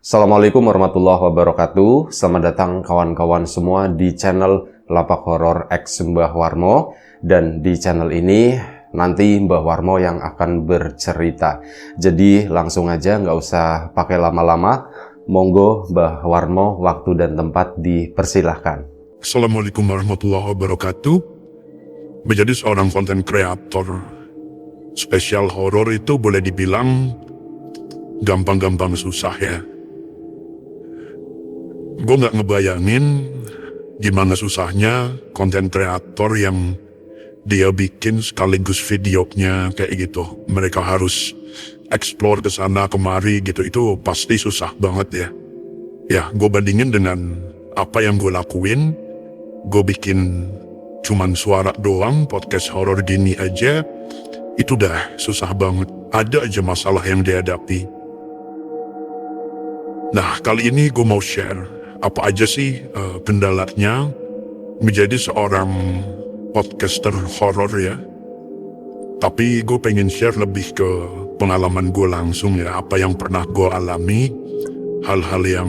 Assalamualaikum warahmatullahi wabarakatuh. Selamat datang kawan-kawan semua di channel Lapak Horor X Mbah Warmo. Dan di channel ini nanti Mbah Warmo yang akan bercerita. Jadi langsung aja, nggak usah pakai lama-lama. Monggo Mbah Warmo, waktu dan tempat dipersilahkan. Assalamualaikum warahmatullahi wabarakatuh. Menjadi seorang konten kreator spesial horor itu boleh dibilang gampang-gampang susah ya. Gue gak ngebayangin gimana susahnya konten kreator yang dia bikin sekaligus videonya kayak gitu. Mereka harus explore ke sana kemari gitu, itu pasti susah banget ya. Ya, gue bandingin dengan apa yang gue lakuin. Gue bikin cuman suara doang, podcast horor gini aja, itu udah susah banget. Ada aja masalah yang dihadapi. Nah, kali ini gue mau share apa aja sih kendalanya menjadi seorang podcaster horor ya. Tapi gue pengen share lebih ke pengalaman gue langsung ya, apa yang pernah gue alami, hal-hal yang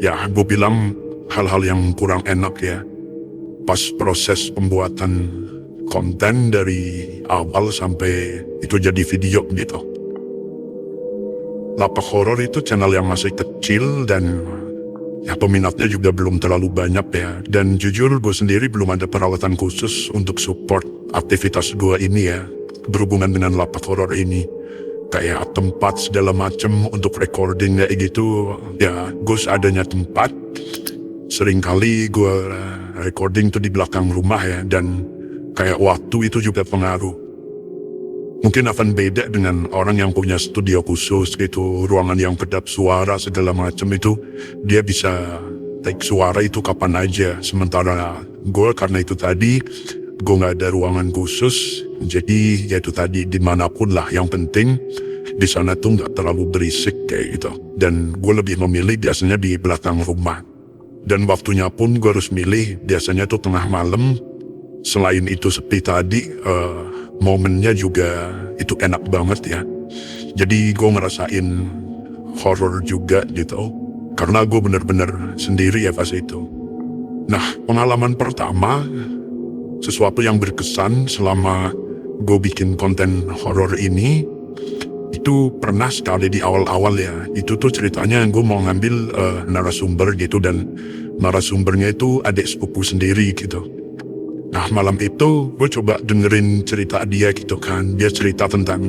ya gue bilang hal-hal yang kurang enak ya pas proses pembuatan konten dari awal sampai itu jadi video gitu. Lapak Horor itu channel yang masih kecil dan ya peminatnya juga belum terlalu banyak ya. Dan jujur gue sendiri belum ada peralatan khusus untuk support aktivitas gue ini ya, berhubungan dengan Lapak Horor ini. Kayak tempat segala macem untuk recording kayak gitu. Ya gue seadanya tempat. Seringkali gue recording tuh di belakang rumah ya. Dan kayak waktu itu juga pengaruh. Mungkin akan beda dengan orang yang punya studio khusus gitu, ruangan yang kedap suara segala macam itu, dia bisa take suara itu kapan aja. Sementara gue karena itu tadi, gue gak ada ruangan khusus, jadi ya itu tadi dimanapun lah. Yang penting di sana tuh gak terlalu berisik kayak gitu. Dan gue lebih memilih biasanya di belakang rumah. Dan waktunya pun gue harus milih, biasanya tuh tengah malam. Selain itu seperti tadi, momennya juga itu enak banget ya. Jadi gue ngerasain horror juga gitu. Karena gue bener-bener sendiri ya pas itu. Nah, pengalaman pertama, sesuatu yang berkesan selama gue bikin konten horror ini, itu pernah sekali di awal-awal ya. Itu tuh ceritanya gue mau ngambil narasumber gitu, dan narasumbernya itu adik sepupu sendiri gitu. Nah, malam itu gue coba dengerin cerita dia gitu kan. Dia cerita tentang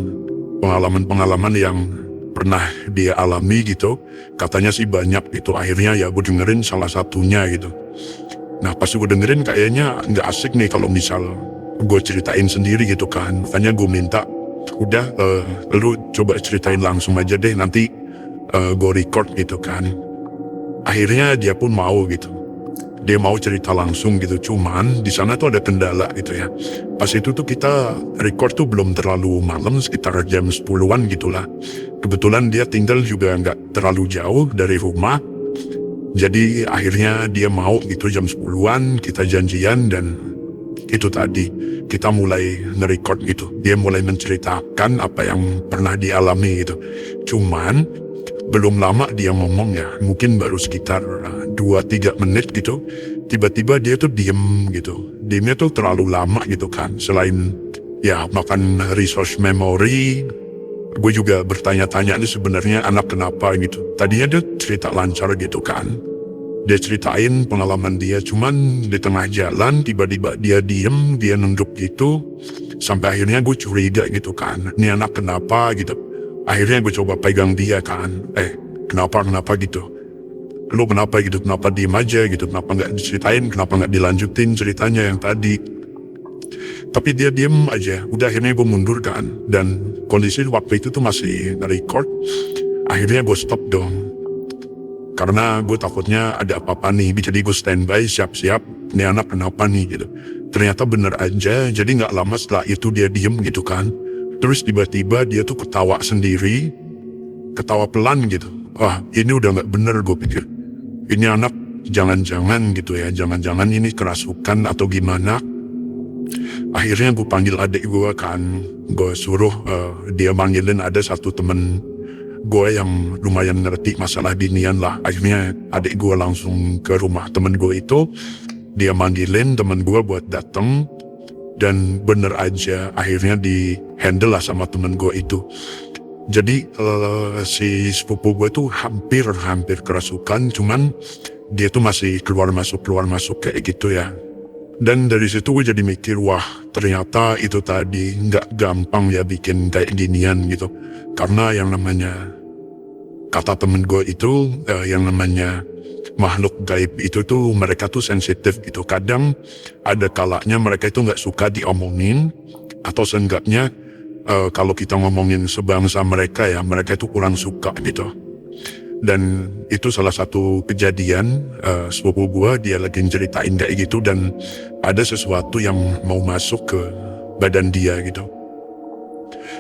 pengalaman-pengalaman yang pernah dia alami gitu. Katanya sih banyak gitu. Akhirnya ya gue dengerin salah satunya gitu. Nah, pas gue dengerin kayaknya nggak asik nih kalau misal gue ceritain sendiri gitu kan. Makanya gue minta, udah lu coba ceritain langsung aja deh, nanti gue record gitu kan. Akhirnya dia pun mau gitu. Dia mau cerita langsung gitu, cuman di sana tuh ada kendala gitu ya. Pas itu tuh kita record tuh belum terlalu malam, sekitar jam 10-an gitulah. Kebetulan dia tinggal juga nggak terlalu jauh dari rumah. Jadi akhirnya dia mau gitu jam 10-an, kita janjian, dan itu tadi kita mulai nge-record gitu. Dia mulai menceritakan apa yang pernah dialami gitu. Cuman belum lama dia ngomong ya, mungkin baru sekitar 2-3 menit gitu, tiba-tiba dia tuh diem gitu. Diemnya tuh terlalu lama gitu kan. Selain ya makan resource memory, gue juga bertanya-tanya nih sebenarnya anak kenapa gitu. Tadinya dia cerita lancar gitu kan. Dia ceritain pengalaman dia, cuman di tengah jalan tiba-tiba dia diem, dia nunduk gitu. Sampai akhirnya gue curiga gitu kan, ini anak kenapa gitu. Akhirnya gue coba pegang dia kan, kenapa gitu, lu kenapa gitu, kenapa diem aja gitu, kenapa nggak diceritain, kenapa nggak dilanjutin ceritanya yang tadi. Tapi dia diem aja. Udah akhirnya gue mundur kan, dan kondisi waktu itu tuh masih nge-record. Akhirnya gue stop dong, karena gue takutnya ada apa-apa nih. Jadi gue standby siap-siap, ini anak kenapa nih gitu. Ternyata bener aja. Jadi gak lama setelah itu dia diem gitu kan. Terus tiba-tiba dia tuh ketawa sendiri, ketawa pelan gitu. Wah, ini udah gak bener, gue pikir. Ini anak jangan-jangan gitu ya, jangan-jangan ini kerasukan atau gimana. Akhirnya gue panggil adik gue kan. Gue suruh dia manggilin ada satu temen gue yang lumayan ngerti masalah binian lah. Akhirnya adik gue langsung ke rumah temen gue itu, dia manggilin temen gue buat dateng, dan bener aja akhirnya di handle lah sama temen gue itu. Jadi si sepupu gue tuh hampir kerasukan, cuman dia tuh masih keluar masuk kayak gitu ya. Dan dari situ gue jadi mikir, wah ternyata itu tadi nggak gampang ya bikin kayak ginian gitu. Karena yang namanya, kata temen gue itu, yang namanya makhluk gaib itu tuh mereka tuh sensitif gitu. Kadang ada kalanya mereka itu nggak suka diomongin, atau seenggaknya kalau kita ngomongin sebangsa mereka ya, mereka itu kurang suka gitu. Dan itu salah satu kejadian, sepupu gua dia lagi ceritain kayak gitu, dan ada sesuatu yang mau masuk ke badan dia gitu.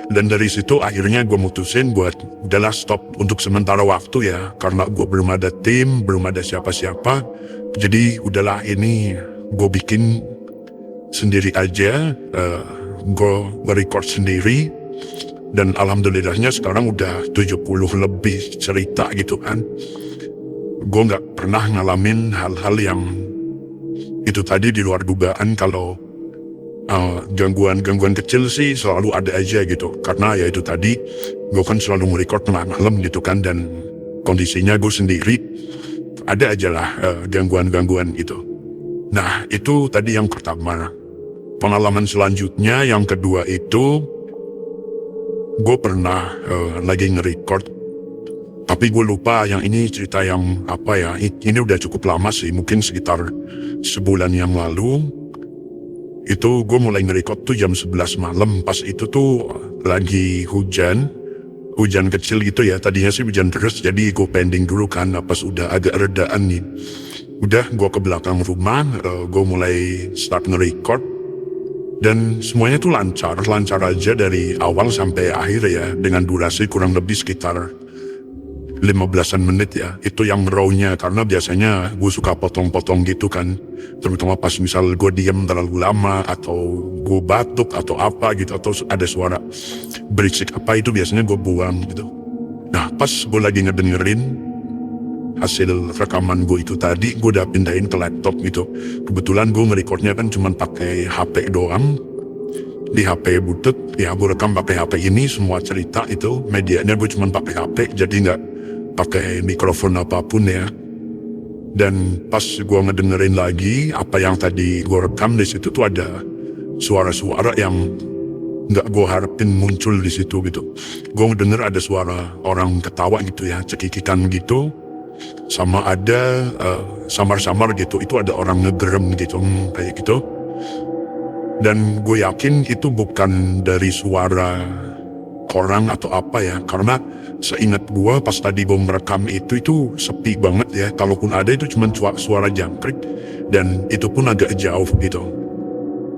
Dan dari situ akhirnya gue mutusin buat udahlah stop untuk sementara waktu ya, karena gue belum ada tim, belum ada siapa-siapa. Jadi udahlah, ini gue bikin sendiri aja, gue record sendiri. Dan alhamdulillahnya sekarang udah 70 lebih cerita gitu kan. Gue gak pernah ngalamin hal-hal yang itu tadi di luar dugaan. Kalau gangguan kecil sih selalu ada aja gitu. Karena ya itu tadi, gue kan selalu merecord malam gitu kan. Dan kondisinya gue sendiri, ada aja lah gangguan-gangguan gitu. Nah itu tadi yang pertama. Pengalaman selanjutnya yang kedua itu, gue pernah lagi nge-record, tapi gue lupa yang ini cerita yang apa ya. Ini udah cukup lama sih, mungkin sekitar sebulan yang lalu. Itu gue mulai nge-record tuh jam 11 malam. Pas itu tuh lagi hujan kecil gitu ya. Tadinya sih hujan terus, jadi gue pending dulu kan. Pas udah agak redaan nih, udah gue ke belakang rumah, gue mulai start nge-record. Dan semuanya tuh lancar aja dari awal sampai akhir ya, dengan durasi kurang lebih sekitar 15-an menit ya. Itu yang raw-nya, karena biasanya gue suka potong-potong gitu kan. Terutama pas misal gue diam terlalu lama, atau gue batuk atau apa gitu, atau ada suara berisik apa, itu biasanya gue buang gitu. Nah pas gue lagi ngedengerin hasil rekaman gue itu tadi, gue udah pindahin ke laptop gitu. Kebetulan gue nge-recordnya kan cuma pakai HP doang, di HP butut ya. Gue rekam pakai HP ini semua cerita itu, medianya gue cuma pakai HP, jadi nggak pakai mikrofon apapun ya. Dan pas gue ngedengerin lagi apa yang tadi gue rekam, di situ tuh ada suara-suara yang nggak gue harapin muncul di situ gitu. Gue ngedenger ada suara orang ketawa gitu ya, cekikikan gitu. Sama ada samar-samar gitu, itu ada orang ngegerem gitu, kayak gitu. Dan gue yakin itu bukan dari suara orang atau apa ya, karena seingat gue pas tadi gue merekam itu sepi banget ya. Kalaupun ada itu cuma suara jangkrik, dan itu pun agak jauh gitu.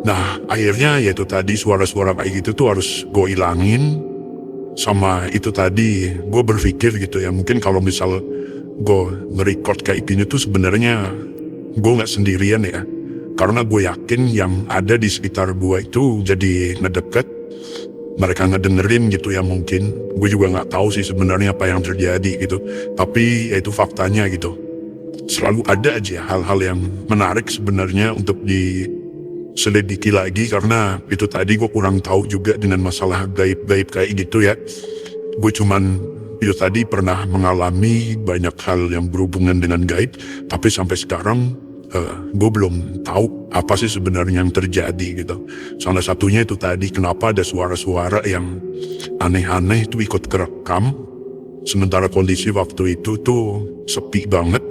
Nah akhirnya yaitu tadi suara-suara kayak gitu tuh harus gue ilangin. Sama itu tadi gue berpikir gitu ya, mungkin kalau misal gue nge-record kayak gini tuh sebenarnya gue gak sendirian ya. Karena gue yakin yang ada di sekitar gue itu jadi ngedeket, mereka ngedengerin gitu ya mungkin. Gue juga gak tahu sih sebenarnya apa yang terjadi gitu. Tapi ya itu faktanya gitu. Selalu ada aja hal-hal yang menarik sebenarnya untuk diselidiki lagi. Karena itu tadi gue kurang tahu juga dengan masalah gaib-gaib kayak gitu ya. Gue cuman itu tadi pernah mengalami banyak hal yang berhubungan dengan gaib, tapi sampai sekarang gue belum tahu apa sih sebenarnya yang terjadi gitu. Salah satunya itu tadi, kenapa ada suara-suara yang aneh-aneh itu ikut kerekam, sementara kondisi waktu itu tuh sepi banget.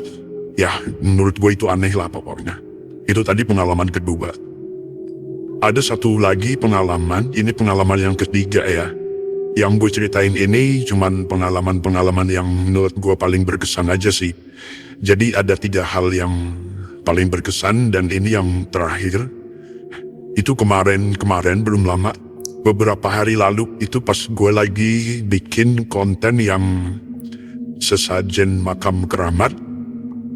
Ya menurut gue itu aneh lah pokoknya. Itu tadi pengalaman kedua. Ada satu lagi pengalaman, ini pengalaman yang ketiga ya. Yang gue ceritain ini cuman pengalaman-pengalaman yang menurut gue paling berkesan aja sih. Jadi ada 3 hal yang paling berkesan, dan ini yang terakhir. Itu kemarin belum lama, beberapa hari lalu itu pas gue lagi bikin konten yang sesajen makam keramat.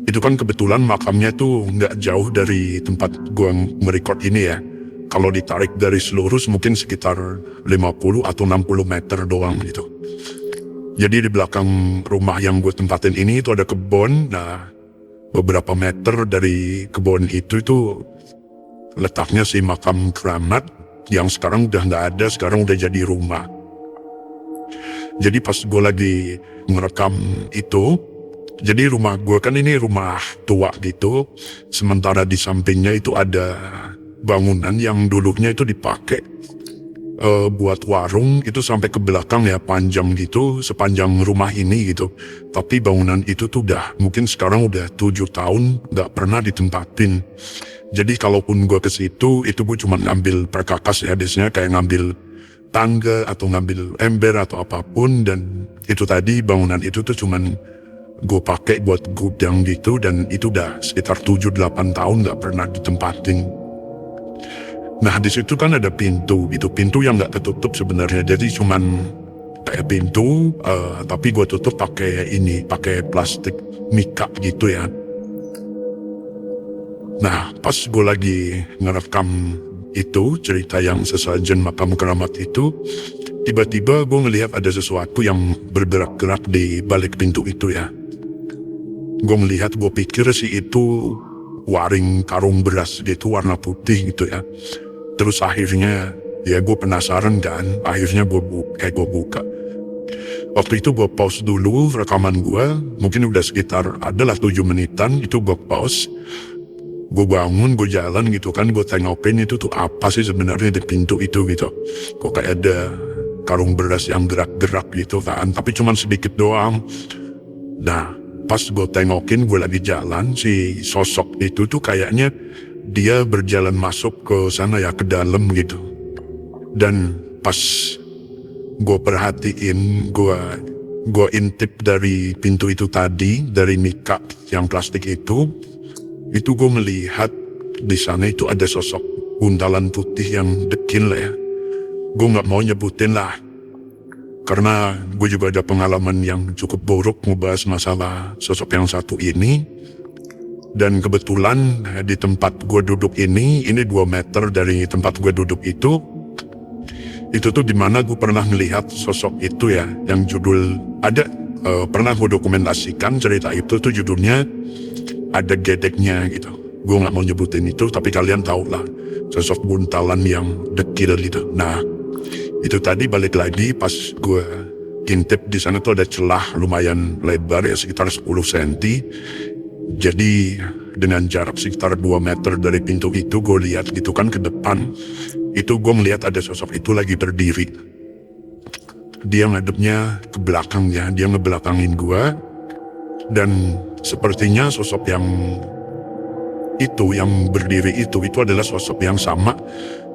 Itu kan kebetulan makamnya tuh nggak jauh dari tempat gue merecord ini ya. Kalau ditarik dari seluruh mungkin sekitar 50 atau 60 meter doang gitu. Jadi di belakang rumah yang gue tempatin ini itu ada kebun. Nah, beberapa meter dari kebun itu letaknya si makam keramat yang sekarang udah nggak ada, sekarang udah jadi rumah. Jadi pas gue lagi merekam itu, jadi rumah gue kan ini rumah tua gitu, sementara di sampingnya itu ada bangunan yang dulunya itu dipakai buat warung, itu sampai ke belakang ya, panjang gitu, sepanjang rumah ini gitu. Tapi bangunan itu tuh mungkin sekarang udah 7 tahun nggak pernah ditempatin. Jadi kalaupun gue ke situ, itu gue cuma ngambil perkakas ya, biasanya kayak ngambil tangga atau ngambil ember atau apapun. Dan itu tadi bangunan itu tuh cuman gue pakai buat gudang gitu, dan itu udah sekitar 7-8 tahun nggak pernah ditempatin. Nah di situ kan ada pintu gitu, pintu yang nggak ketutup sebenarnya, jadi cuman kayak pintu, tapi gue tutup pakai plastik mika gitu ya. Nah pas gue lagi ngerekam itu cerita yang sesajen makam keramat itu, tiba-tiba gue ngelihat ada sesuatu yang bergerak-gerak di balik pintu itu ya. Gue melihat, gue pikir sih itu waring karung beras gitu, warna putih gitu ya. Terus akhirnya ya gue penasaran kan, akhirnya gue buka. Waktu itu gue pause dulu rekaman gue, mungkin udah sekitar adalah 7 menitan, itu gue pause. Gue bangun, gue jalan gitu kan, gue tengokin itu tuh apa sih sebenarnya di pintu itu gitu. Kok kayak ada karung beras yang gerak-gerak gitu kan, tapi cuman sedikit doang. Nah pas gue tengokin, gue lagi jalan, si sosok itu tuh kayaknya dia berjalan masuk ke sana ya, ke dalam gitu. Dan pas gue perhatiin, gue intip dari pintu itu tadi, dari mika yang plastik itu gue melihat di sana itu ada sosok buntalan putih yang dekil lah ya. Gue nggak mau nyebutin lah, karena gue juga ada pengalaman yang cukup buruk ngebahas masalah sosok yang satu ini. Dan kebetulan di tempat gue duduk ini 2 meter dari tempat gue duduk itu tuh dimana gue pernah melihat sosok itu ya, yang judul ada, pernah gue dokumentasikan cerita itu tuh judulnya Ada Gedeknya gitu. Gue gak mau nyebutin itu, tapi kalian tahu lah, sosok buntalan yang dekil gitu. Nah itu tadi balik lagi pas gue intip, di sana tuh ada celah lumayan lebar ya, sekitar 10 cm. Jadi dengan jarak sekitar 2 meter dari pintu itu, gue lihat gitu kan ke depan, itu gue melihat ada sosok itu lagi berdiri. Dia ngadepnya ke belakang ya, dia ngebelakangin gue. Dan sepertinya sosok yang berdiri itu adalah sosok yang sama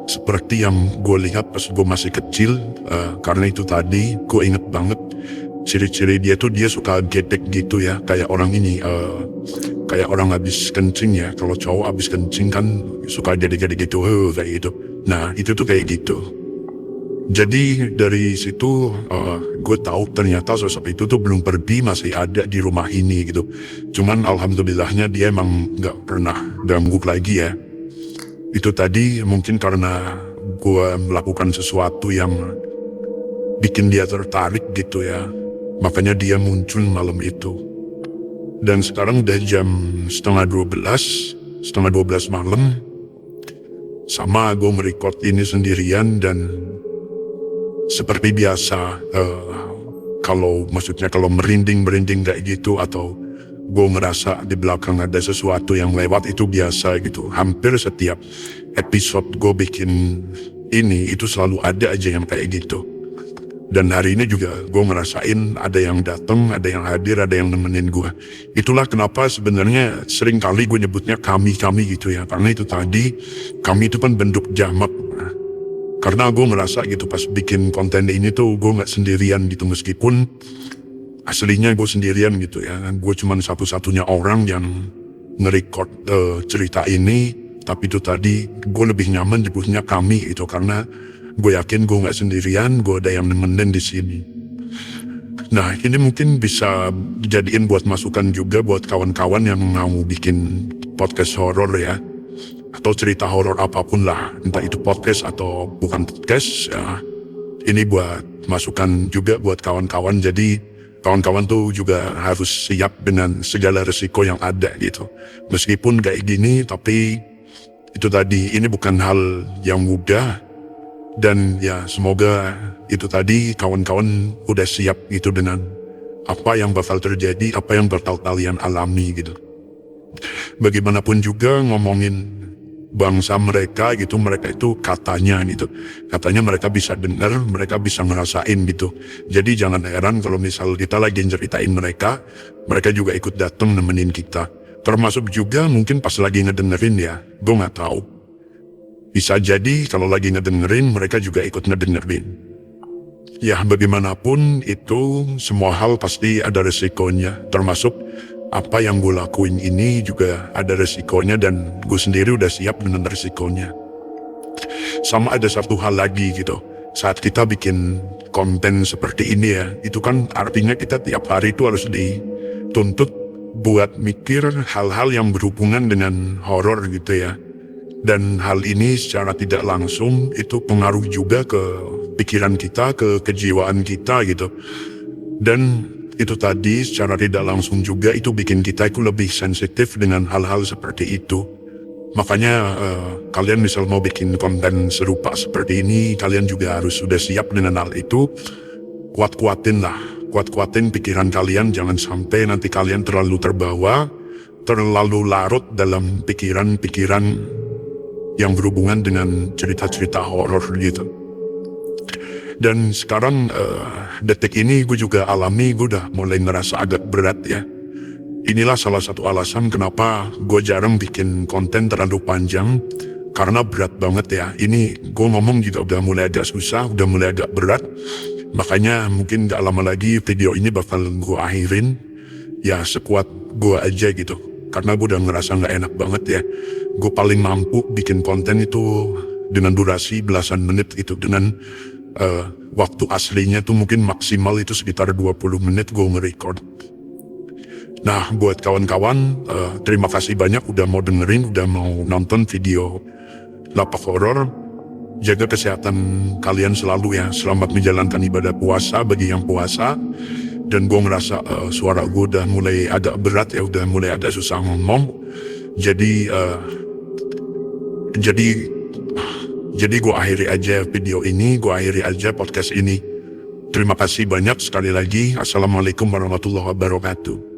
seperti yang gue lihat pas gue masih kecil. Karena itu tadi gue inget banget ciri-ciri dia tuh, dia suka gedek gitu ya, kayak orang ini, kayak orang habis kencing ya. Kalau cowok habis kencing kan suka gedek-gedek gitu, kayak gitu. Nah itu tuh kayak gitu. Jadi dari situ gue tahu ternyata sosok itu tuh belum pergi, masih ada di rumah ini gitu. Cuman alhamdulillahnya dia emang gak pernah ganggu lagi ya. Itu tadi mungkin karena gue melakukan sesuatu yang bikin dia tertarik gitu ya, makanya dia muncul malam itu. Dan sekarang udah jam setengah 12 malam. Sama gue merekord ini sendirian, dan seperti biasa, kalau merinding kayak gitu, atau gue ngerasa di belakang ada sesuatu yang lewat, itu biasa gitu. Hampir setiap episode gue bikin ini, itu selalu ada aja yang kayak gitu. Dan hari ini juga gue ngerasain ada yang datang, ada yang hadir, ada yang nemenin gue. Itulah kenapa sebenarnya sering kali gue nyebutnya kami gitu ya. Karena itu tadi, kami itu kan bentuk jamak. Karena gue ngerasa gitu pas bikin konten ini tuh gue gak sendirian gitu, meskipun aslinya gue sendirian gitu ya. Gue cuman satu-satunya orang yang nge-record cerita ini. Tapi itu tadi gue lebih nyaman nyebutnya kami gitu, karena gue yakin gue gak sendirian, gue ada yang nemenin di sini. Nah ini mungkin bisa dijadiin buat masukan juga buat kawan-kawan yang mau bikin podcast horor ya, atau cerita horor apapun lah, entah itu podcast atau bukan podcast ya. Ini buat masukan juga buat kawan-kawan. Jadi kawan-kawan tuh juga harus siap dengan segala resiko yang ada gitu. Meskipun kayak gini, tapi itu tadi, ini bukan hal yang mudah. Dan ya semoga itu tadi kawan-kawan udah siap gitu dengan apa yang bakal terjadi, apa yang bakal kalian alami gitu. Bagaimanapun juga ngomongin bangsa mereka gitu, mereka itu katanya mereka bisa dengar, mereka bisa ngerasain gitu. Jadi jangan heran kalau misal kita lagi ceritain mereka juga ikut datang nemenin kita. Termasuk juga mungkin pas lagi ngedengerin ya, gue nggak tahu. Bisa jadi kalau lagi ngedengerin mereka juga ikut ngedengerin. Ya bagaimanapun itu semua hal pasti ada resikonya, termasuk apa yang gue lakuin ini juga ada resikonya dan gue sendiri udah siap dengan resikonya. Sama ada satu hal lagi gitu, saat kita bikin konten seperti ini ya, itu kan artinya kita tiap hari itu harus dituntut buat mikir hal-hal yang berhubungan dengan horor gitu ya. Dan hal ini secara tidak langsung itu pengaruh juga ke pikiran kita, ke kejiwaan kita gitu. Dan itu tadi secara tidak langsung juga itu bikin kita itu lebih sensitif dengan hal-hal seperti itu. Makanya kalian misal mau bikin konten serupa seperti ini, kalian juga harus sudah siap dengan hal itu. Kuat-kuatin pikiran kalian, jangan sampai nanti kalian terlalu terbawa, terlalu larut dalam pikiran-pikiran yang berhubungan dengan cerita-cerita horor gitu. Dan sekarang detik ini gue juga alami, gue udah mulai ngerasa agak berat ya. Inilah salah satu alasan kenapa gue jarang bikin konten terlalu panjang, karena berat banget ya. Ini gue ngomong juga udah mulai agak susah, udah mulai agak berat. Makanya mungkin gak lama lagi video ini bakal gue akhirin, ya sekuat gue aja gitu. Karena gue udah ngerasa gak enak banget ya. Gue paling mampu bikin konten itu dengan durasi belasan menit gitu, dengan waktu aslinya tuh mungkin maksimal itu sekitar 20 menit gue nge-record. Nah buat kawan-kawan, terima kasih banyak udah mau dengerin, udah mau nonton video Lapak Horor. Jaga kesehatan kalian selalu ya, selamat menjalankan ibadah puasa bagi yang puasa. Dan gue ngerasa suara gue udah mulai agak berat ya, udah mulai agak susah ngomong. Jadi gue akhiri aja video ini, gue akhiri aja podcast ini. Terima kasih banyak sekali lagi. Assalamualaikum warahmatullahi wabarakatuh.